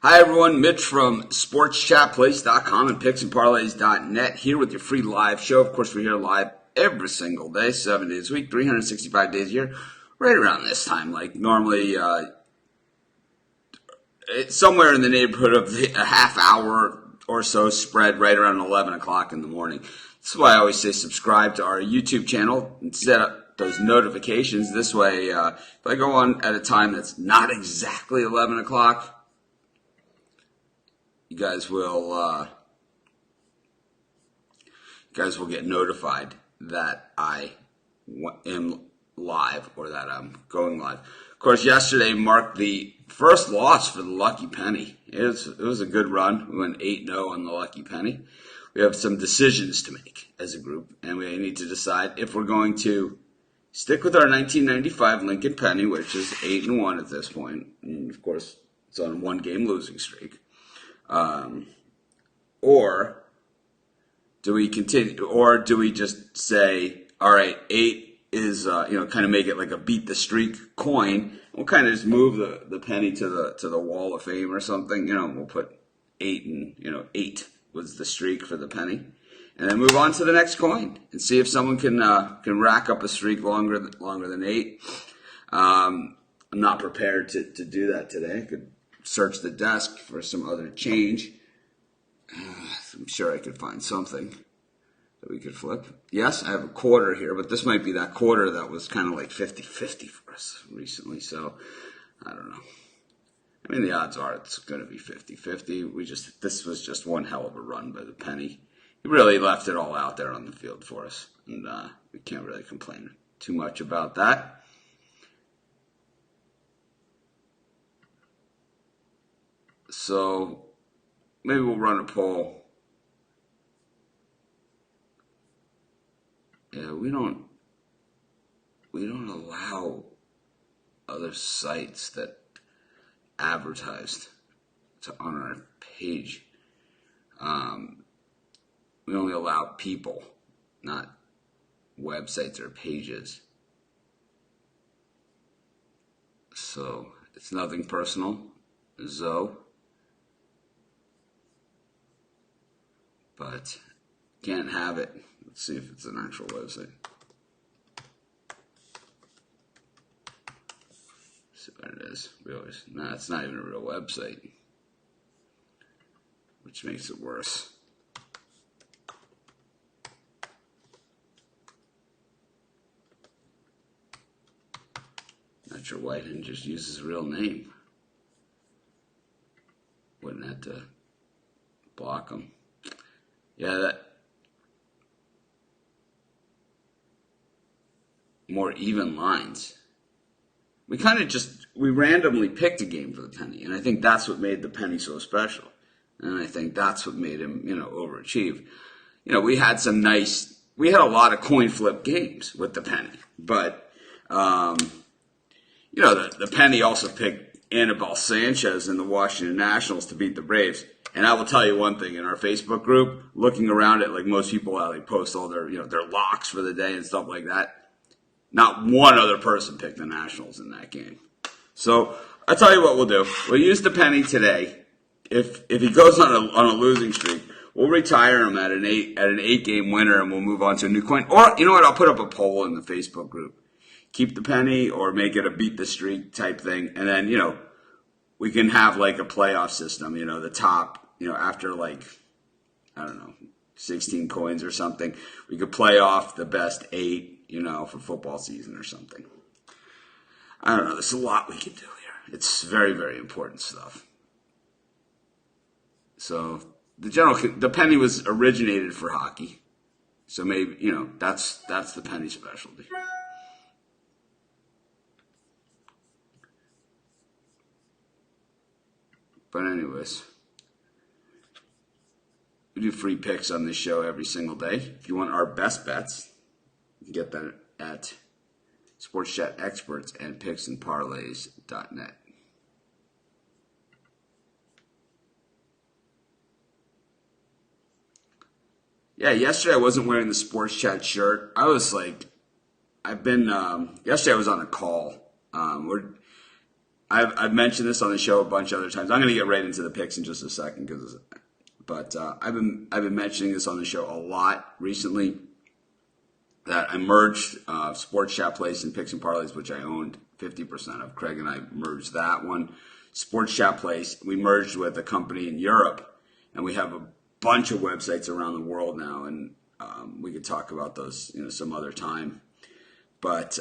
Hi everyone, Mitch from sportschatplace.com and picksandparlays.net here with your free live show. Of course, we're here live every single day, 7 days a week, 365 days a year, right around this time. Like normally, it's somewhere in the neighborhood of a half hour or so spread right around 11 o'clock in the morning. This is why I always say subscribe to our YouTube channel and set up those notifications. This way, if I go on at a time that's not exactly 11 o'clock, you guys will get notified that I am live or that I'm going live. Of course, yesterday marked the first loss for the Lucky Penny. It was a good run. We went 8-0 on the Lucky Penny. We have some decisions to make as a group, and we need to decide if we're going to stick with our 1995 Lincoln Penny, which is 8-1 at this point. And of course, it's on a one-game losing streak. Or do we continue, or do we just say, all right, 8 is, kind of make it like a beat the streak coin. We'll kind of just move the penny to the wall of fame or something. We'll put 8 and, 8 was the streak for the penny. And then move on to the next coin and see if someone can rack up a streak longer than 8. I'm not prepared to do that today. I could search the desk for some other change. I'm sure I could find something that we could flip. Yes, I have a quarter here, but this might be that quarter that was kind of like 50-50 for us recently. So, I don't know. I mean, the odds are it's going to be 50-50. This was just one hell of a run by the penny. He really left it all out there on the field for us, and we can't really complain too much about that. So maybe we'll run a poll. Yeah, we don't allow other sites that advertised on our page. We only allow people, not websites or pages. So it's nothing personal, Zoe. But can't have it. Let's see if it's an actual website. See what it is. It's not even a real website, which makes it worse. Not sure why he didn't just use his real name. Wouldn't have to block him. Yeah, that more even lines. We randomly picked a game for the penny, and I think that's what made the penny so special. And I think that's what made him, overachieve. We had a lot of coin flip games with the penny, but, the penny also picked Anibal Sanchez and the Washington Nationals to beat the Braves. And I will tell you one thing, in our Facebook group, looking around at like most people, how they post all their locks for the day and stuff like that, not one other person picked the Nationals in that game. So I'll tell you what we'll do. We'll use the penny today. If he goes on a losing streak, we'll retire him at an 8-game winner, and we'll move on to a new coin. Or you know what? I'll put up a poll in the Facebook group. Keep the penny or make it a beat the streak type thing, and then we can have like a playoff system. The top. After 16 coins or something, we could play off the best 8, for football season or something. I don't know. There's a lot we can do here. It's very, very important stuff. So the penny was originated for hockey. So maybe, that's the penny specialty. But anyways, we do free picks on this show every single day. If you want our best bets, you can get that at Sports Chat Experts and picksandparlays.net. Yeah, yesterday I wasn't wearing the Sports Chat shirt. I was like, yesterday I was on a call. I've mentioned this on the show a bunch of other times. I'm going to get right into the picks in just a second, but I've been mentioning this on the show a lot recently. That I merged Sports Chat Place and Picks and Parlays, which I owned 50% of. Craig and I merged that one. Sports Chat Place, we merged with a company in Europe, and we have a bunch of websites around the world now, and we could talk about those some other time. But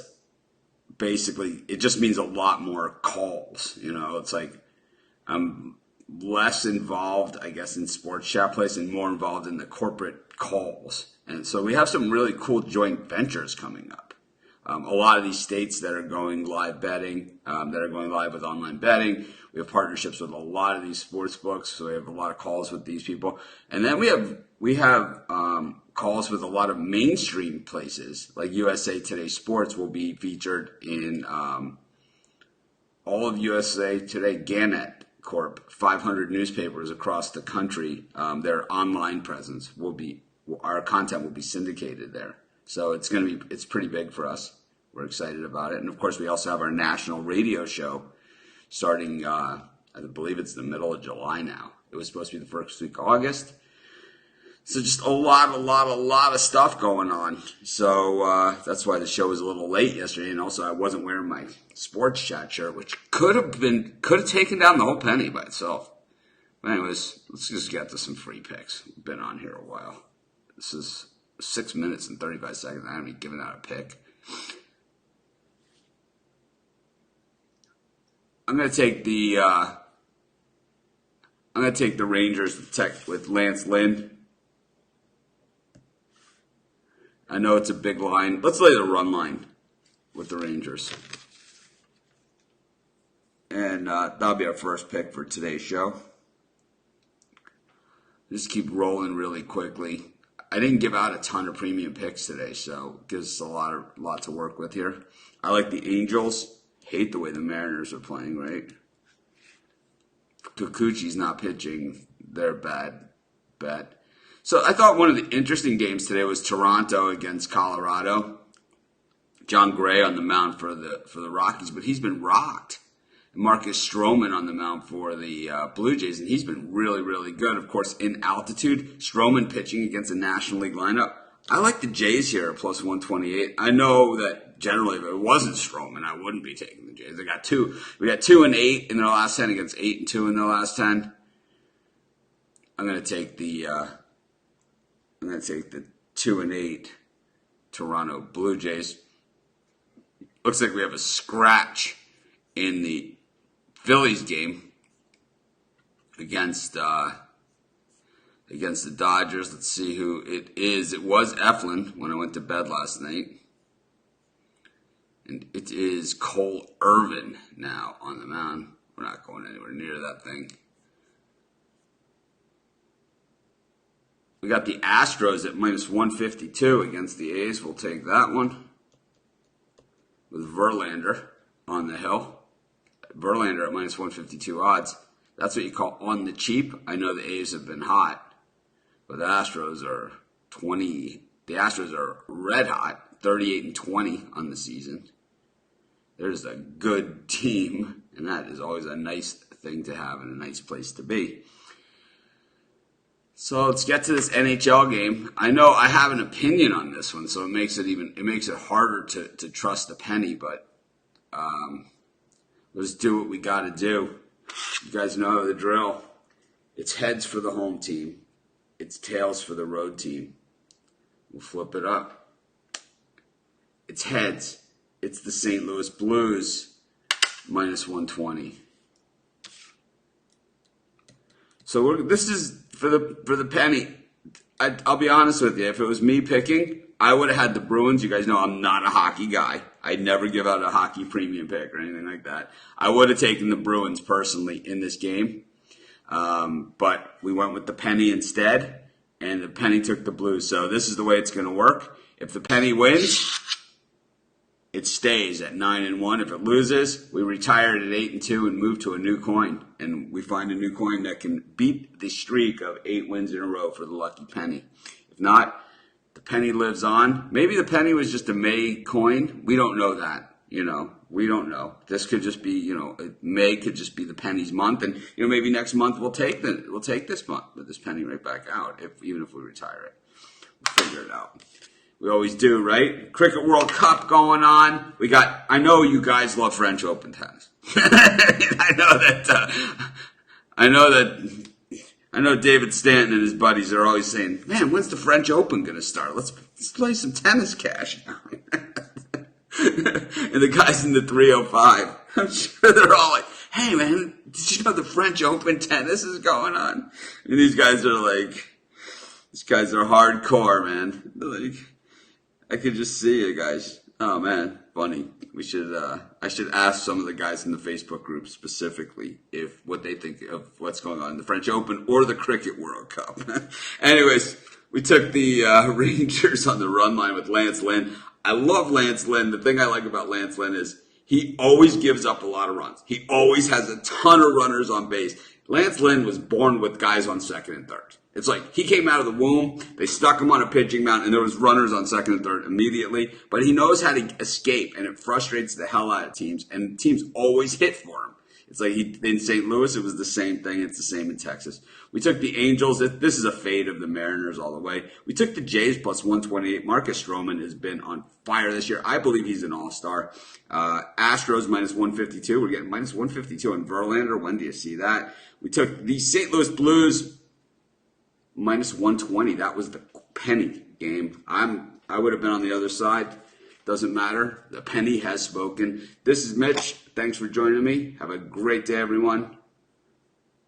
basically, it just means a lot more calls. It's like I'm less involved, I guess, in Sports Chat Place and more involved in the corporate calls. And so we have some really cool joint ventures coming up. A lot of these states that are going live betting, that are going live with online betting. We have partnerships with a lot of these sports books, so we have a lot of calls with these people. And then we have calls with a lot of mainstream places, like USA Today Sports will be featured in all of USA Today Gannett Corp. 500 newspapers across the country. Their online presence our content will be syndicated there. So it's pretty big for us. We're excited about it. And of course, we also have our national radio show starting, I believe it's the middle of July now. It was supposed to be the first week of August. So just a lot of stuff going on. So that's why the show was a little late yesterday. And also I wasn't wearing my Sports Chat shirt, which could have taken down the whole penny by itself. But anyways, let's just get to some free picks. We've been on here a while. This is 6 minutes and 35 seconds. I haven't even given out a pick. I'm gonna take the Rangers with Lance Lynn. I know it's a big line. Let's lay the run line with the Rangers, and that'll be our first pick for today's show. Just keep rolling really quickly. I didn't give out a ton of premium picks today, so it gives us a lot to work with here. I like the Angels. Hate the way the Mariners are playing, right? Kikuchi's not pitching. They're a bad bet. So I thought one of the interesting games today was Toronto against Colorado. John Gray on the mound for the Rockies, but he's been rocked. Marcus Stroman on the mound for the Blue Jays, and he's been really, really good. Of course, in altitude, Stroman pitching against a National League lineup. I like the Jays here at plus 128. I know that generally if it wasn't Stroman, I wouldn't be taking the Jays. We got 2 and 8 in their last 10 against 8 and 2 in their last 10. I'm going to take the 2 and 8 Toronto Blue Jays. Looks like we have a scratch in the Phillies game against the Dodgers. Let's see who it is. It was Eflin when I went to bed last night. And it is Cole Irvin now on the mound. We're not going anywhere near that thing. We got the Astros at minus 152 against the A's. We'll take that one. With Verlander on the hill. Verlander at minus 152 odds. That's what you call on the cheap. I know the A's have been hot, but the Astros are red hot, 38 and 20 on the season. There's a good team, and that is always a nice thing to have and a nice place to be. So let's get to this NHL game. I know I have an opinion on this one, so it makes it harder to trust the penny, but let's do what we got to do. You guys know the drill. It's heads for the home team. It's tails for the road team. We'll flip it up. It's heads. It's the St. Louis Blues, minus 120. So this is for the penny. I'll be honest with you. If it was me picking, I would have had the Bruins. You guys know I'm not a hockey guy. I'd never give out a hockey premium pick or anything like that. I would have taken the Bruins personally in this game. But we went with the penny instead, and the penny took the Blues. So this is the way it's going to work. If the penny wins, it stays at 9-1. If it loses, we retire it at 8-2 and move to a new coin. And we find a new coin that can beat the streak of 8 wins in a row for the lucky penny. If not, the penny lives on. Maybe the penny was just a May coin. We don't know that, We don't know. This could just be, May could just be the penny's month, and maybe next month we'll take this month with this penny right back out, even if we retire it. We'll figure it out. We always do, right? Cricket World Cup going on. I know you guys love French Open tennis. I know David Stanton and his buddies are always saying, man, when's the French Open going to start? Let's play some tennis cash. And the guys in the 305, I'm sure they're all like, hey, man, did you know the French Open tennis is going on? And these guys are hardcore, man. Like, I could just see it, guys. Oh, man, funny. I should ask some of the guys in the Facebook group specifically what they think of what's going on in the French Open or the Cricket World Cup. Anyways, we took the Rangers on the run line with Lance Lynn. I love Lance Lynn. The thing I like about Lance Lynn is he always gives up a lot of runs. He always has a ton of runners on base. Lance Lynn was born with guys on second and third. It's like he came out of the womb, they stuck him on a pitching mound, and there was runners on second and third immediately. But he knows how to escape, and it frustrates the hell out of teams. And teams always hit for him. It's like in St. Louis, it was the same thing. It's the same in Texas. We took the Angels. This is a fade of the Mariners all the way. We took the Jays plus 128. Marcus Stroman has been on fire this year. I believe he's an all-star. Astros minus 152. We're getting minus 152 on Verlander. When do you see that? We took the St. Louis Blues minus 120. That was the penny game. I would have been on the other side. Doesn't matter. The penny has spoken. This is Mitch. Thanks for joining me. Have a great day, everyone.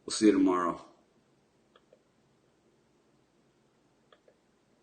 We'll see you tomorrow.